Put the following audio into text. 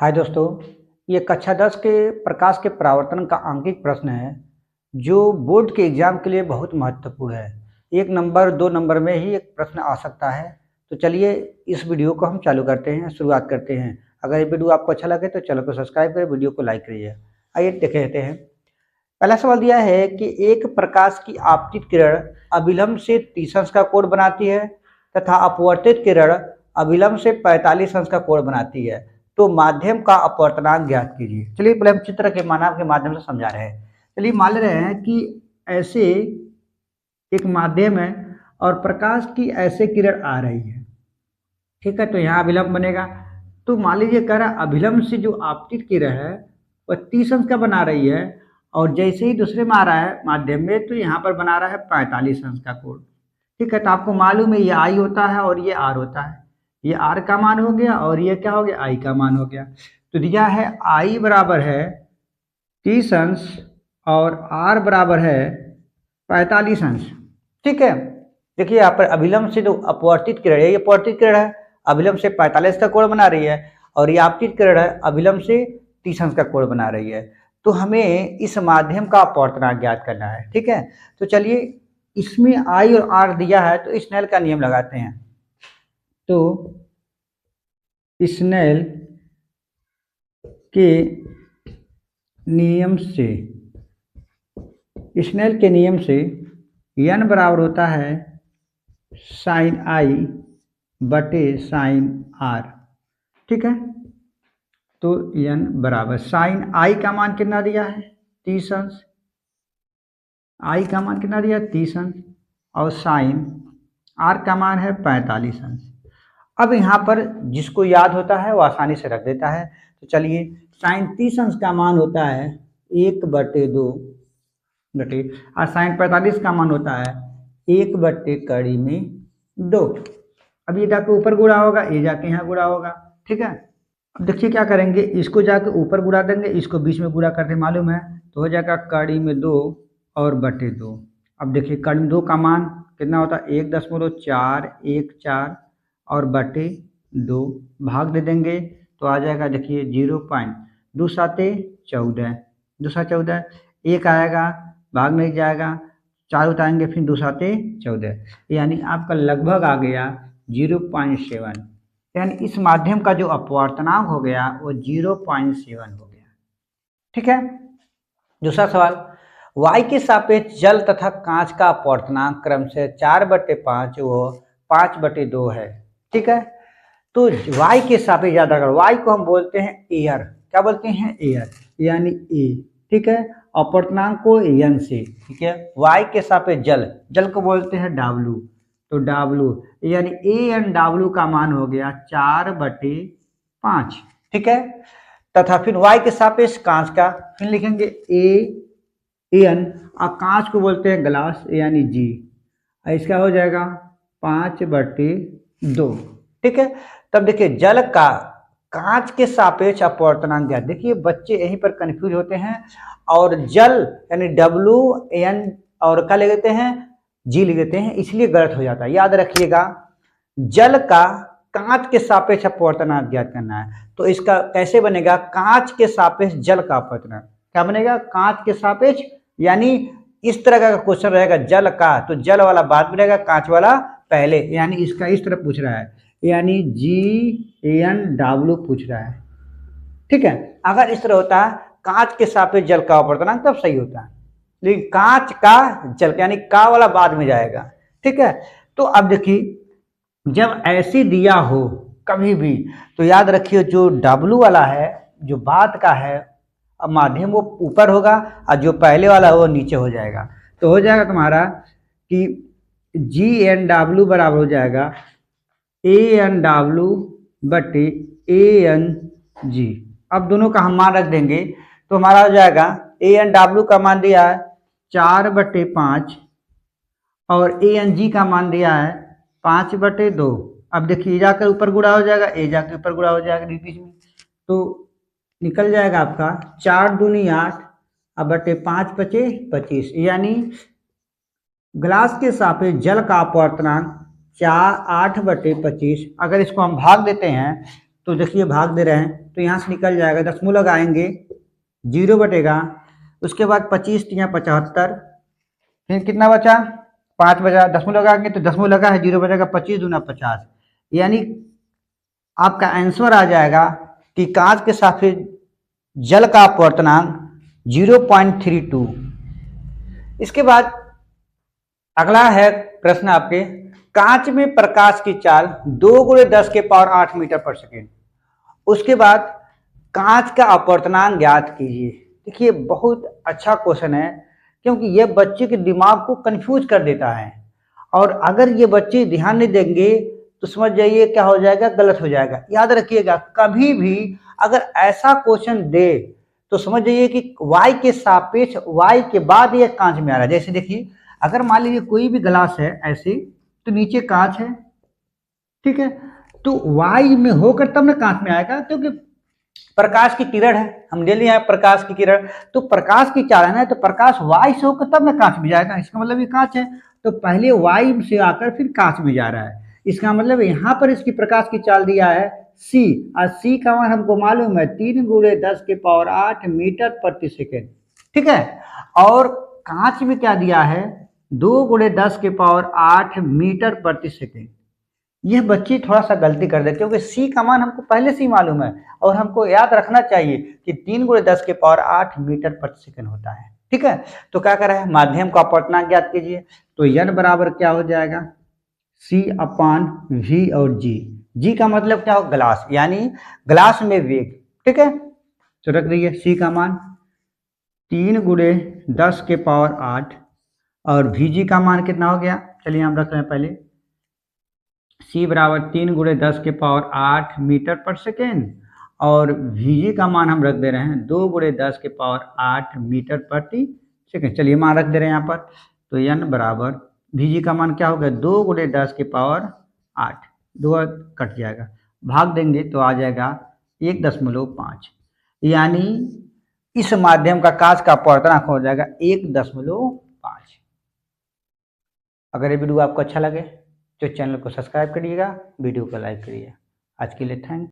हाय दोस्तों, ये कक्षा 10 के प्रकाश के परावर्तन का आंकिक प्रश्न है जो बोर्ड के एग्जाम के लिए बहुत महत्वपूर्ण है। 1 नंबर 2 नंबर में ही एक प्रश्न आ सकता है। तो चलिए इस वीडियो को हम चालू करते हैं, शुरुआत करते हैं। अगर ये वीडियो आपको अच्छा लगे तो चैनल को सब्सक्राइब करें, वीडियो को लाइक करिए। आइए देख लेते हैं। पहला सवाल दिया है कि एक प्रकाश की आपतित किरण अभिलंब से 30 अंश का कोण बनाती है तथा अपवर्तित किरण अभिलंब से 45 अंश का कोण बनाती है, तो माध्यम का अपवर्तनांक ज्ञात कीजिए। चलिए पहले हम चित्र के मानव के माध्यम से समझा रहे हैं। चलिए मान ले रहे हैं कि ऐसे एक माध्यम है और प्रकाश की ऐसे किरण आ रही है, ठीक है। तो यहाँ अभिलंब बनेगा। तो मान लीजिए कह रहा है अभिलंब से जो आपतित किरण है वह 30 अंश का बना रही है और जैसे ही दूसरे में आ रहा है माध्यम में तो यहाँ पर बना रहा है 45 अंश का कोण, ठीक है। तो आपको मालूम है ये आई होता है और ये आर होता है। ये आर का मान हो गया और ये क्या हो गया, आई का मान हो गया। तो दिया है आई बराबर है 30 अंश और आर बराबर है 45 अंश, ठीक है। देखिए यहाँ पर अभिलंब से जो अपवर्तित किरण है, ये अपवर्तित किरण है, अभिलंब से 45 का कोण बना रही है और ये आपतित किरण है, अभिलंब से 30 अंश का कोण बना रही है। तो हमें इस माध्यम का अपवर्तनांक ज्ञात करना है, ठीक है। तो चलिए इसमें आई और आर दिया है तो स्नेल का नियम लगाते हैं। तो स्नेल के नियम से n बराबर होता है साइन आई बटे साइन आर, ठीक है। तो n बराबर साइन आई का मान कितना दिया है 30 अंश, आई का मान कितना दिया 30 अंश और साइन आर का मान है 45 अंश। अब यहाँ पर जिसको याद होता है वो आसानी से रख देता है। तो चलिए साइन 30 अंश का मान होता है 1/2 बटे और साइन 45 का मान होता है 1/2। अब ये जाके ऊपर गुणा होगा, ये जाके यहाँ गुणा होगा, ठीक है। अब देखिए क्या करेंगे, इसको जाके ऊपर गुणा देंगे, इसको बीच में गुणा करते मालूम है, तो हो जाएगा कड़ी में 2 और बटे 2। अब देखिए कड़ी में 2 का मान कितना होता है 1.414 और बटे 2 भाग दे देंगे तो आ जाएगा देखिए 0.2 साते 14, 2 सात 14, 1 आएगा भाग नहीं जाएगा, 4 उतारेंगे फिर 2 साते 14, यानी आपका लगभग आ गया 0.7। यानी इस माध्यम का जो अपवर्तनांक हो गया वो 0.7 हो गया, ठीक है। दूसरा सवाल, y के सापेक्ष जल तथा कांच का अपवर्तनांक क्रम से 4/5 व 5/2 है, ठीक है। तो y के सापेक्ष याद रखना, y को हम बोलते हैं एयर, क्या बोलते हैं एयर, यानी ए, ठीक है। अपवर्तनांक को n से, ठीक है। y के सापेक्ष जल को बोलते हैं w, तो w यानी AnW का मान हो गया 4/5, ठीक है। तथा फिर y के सापेक्ष कांच का फिर लिखेंगे AN और कांच को बोलते हैं ग्लास यानी G, इसका हो जाएगा 5/2, ठीक है। तब देखिए जल का कांच के सापेक्ष अपवर्तनांक ज्ञात। देखिए बच्चे यहीं पर कंफ्यूज होते हैं और जल यानी WN और क्या ले लेते हैं G लिख देते हैं, इसलिए गलत हो जाता है। याद रखिएगा जल का कांच के सापेक्ष अपवर्तनांक ज्ञात करना है। तो इसका कैसे बनेगा, कांच के सापेक्ष जल का अपवर्तनांक क्या बनेगा, कांच के सापेक्ष, यानी इस तरह का क्वेश्चन रहेगा जल का तो जल वाला बाद में रहेगा, कांच वाला पहले, यानी इसका इस तरह पूछ रहा है, यानी GNW पूछ रहा है, ठीक है। अगर इस तरह होता है कांच के सापेक्ष जल का अपवर्तनांक तब सही होता है, लेकिन कांच का जल यानी का वाला बाद में जाएगा, ठीक है। तो अब देखिए जब ऐसे दिया हो कभी भी तो याद रखिए जो W वाला है जो बाद का है अब माध्यम वो ऊपर होगा और जो पहले वाला है वो नीचे हो जाएगा। तो हो जाएगा तुम्हारा कि GNW बराबर हो जाएगा ANW बटे ANG। अब दोनों का हम मान रख देंगे तो हमारा हो जाएगा ANW का मान दिया है 4/5 और ANG का मान दिया है 5/2। अब देखिए जाकर ऊपर गुणा हो जाएगा, ए जाकर ऊपर गुणा हो जाएगा बीच में, तो निकल जाएगा आपका 4 दूनी 8 अब बटे 5 पचे 25, यानी ग्लास के सापेक्ष जल का अपवर्तनांक 8/25। अगर इसको हम भाग देते हैं तो देखिए भाग दे रहे हैं, तो यहाँ से निकल जाएगा, दशमलव लगाएंगे 0 बटेगा, उसके बाद 25 या 75, फिर कितना बचा 5 बचा, दशमलव लगाएंगे तो दशमलव लगा है 0 बचेगा, 25 दूना 50, यानी आपका आंसर आ जाएगा कि कांच के सापेक्ष जल का अपवर्तनांक 0.32। इसके बाद अगला है प्रश्न आपके, कांच में प्रकाश की चाल 2 × 10⁸ मीटर पर सेकेंड। उसके बाद कांच का अपवर्तनांक ज्ञात कीजिए। देखिए बहुत अच्छा क्वेश्चन है, क्योंकि ये बच्चे के दिमाग को कंफ्यूज कर देता है, और अगर ये बच्चे ध्यान नहीं देंगे तो समझ जाइए क्या हो जाएगा, गलत हो जाएगा। याद रखिएगा, कभी भी अगर ऐसा क्वेश्चन दे तो समझ जाइए कि y के सापेक्ष y के बाद ये कांच में आ रहा है। जैसे देखिए, अगर मान लीजिए कोई भी ग्लास है ऐसे, तो नीचे कांच है, ठीक है, तो y में होकर तब ना कांच में आएगा, क्योंकि प्रकाश की किरण है, हम ले लिया है प्रकाश की किरण, तो प्रकाश की चाल है ना, तो प्रकाश y से होकर तब ना कांच में जाएगा, इसका मतलब ये कांच है, तो पहले y से आकर फिर कांच में जा रहा है। इसका मतलब यहाँ पर इसकी प्रकाश की चाल दिया है c, और c का मान हमको मालूम है 3 × 10⁸ मीटर प्रति सेकेंड, ठीक है। और कांच में क्या दिया है, 2 × 10⁸ मीटर प्रति सेकेंड। यह बच्चे थोड़ा सा गलती कर देते, क्योंकि c का मान हमको पहले से ही मालूम है, और हमको याद रखना चाहिए कि 3 × 10⁸ मीटर प्रति सेकेंड होता है, ठीक है। तो क्या कर रहा है, माध्यम का अपवर्तनांक ज्ञात कीजिए। तो n बराबर क्या हो जाएगा, c/v और g का मतलब क्या हो, ग्लास, यानी ग्लास में वेग, ठीक है। तो रख दीजिए c का मान 3 × 10⁸, और vg का मान कितना हो गया, चलिए हम रख रहे हैं पहले, c बराबर 3 × 10⁸ मीटर पर सेकेंड, और vg का मान हम रख दे रहे हैं 2 × 10⁸ मीटर प्रति सेकेंड। चलिए मान रख दे रहे हैं यहाँ पर, तो n बराबर vg का मान क्या होगा, 2 × 10⁸, 2 कट जाएगा, भाग देंगे तो आ जाएगा 1.5, यानी इस माध्यम का कांच का अपवर्तनांक हो जाएगा 1.5। अगर ये वीडियो आपको अच्छा लगे तो चैनल को सब्सक्राइब करिएगा, वीडियो को लाइक करिए। आज के लिए थैंक